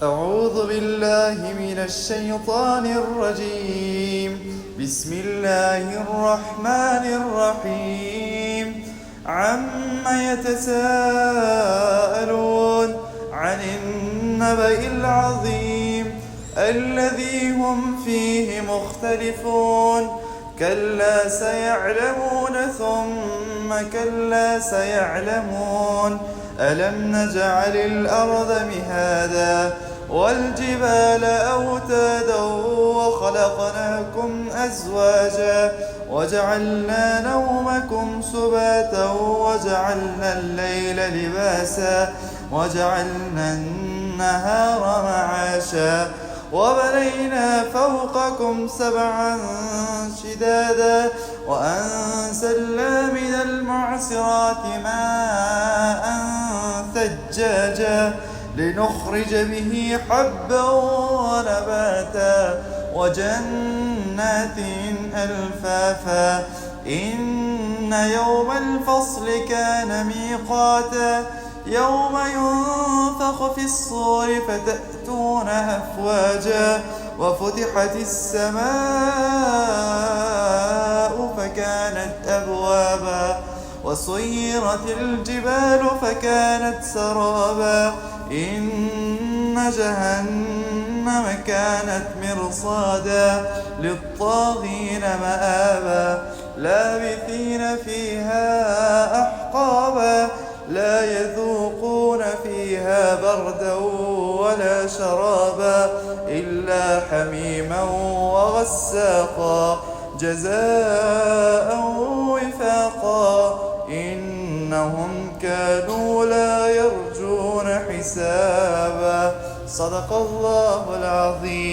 أعوذ بالله من الشيطان الرجيم. بسم الله الرحمن الرحيم. عم يتساءلون عن النبأ العظيم الذي هم فيه مختلفون. كلا سيعلمون ثم كلا سيعلمون. ألم نجعل الأرض مهادا والجبال أوتادا وخلقناكم أزواجا وجعلنا نومكم سباتا وجعلنا الليل لباسا وجعلنا النهار معاشا وبنينا فوقكم سبعا شدادا وأنزلنا من المعصرات ماء ثجاجا لنخرج به حبا ونباتا وجنات ألفافا. إن يوم الفصل كان ميقاتا يوم ينفخ في الصور فتأتون أفواجا وفتحت السماء فكانت أبوابا وسيرت الجبال فكانت سرابا. إن جهنم كانت مرصادا للطاغين مآبا لابثين فيها أحقابا لا يذوقون فيها بردا ولا شرابا إلا حميما وغساقا جزاء وفاقا. إنهم كانوا لا يرجون حسابا. صدق الله العظيم.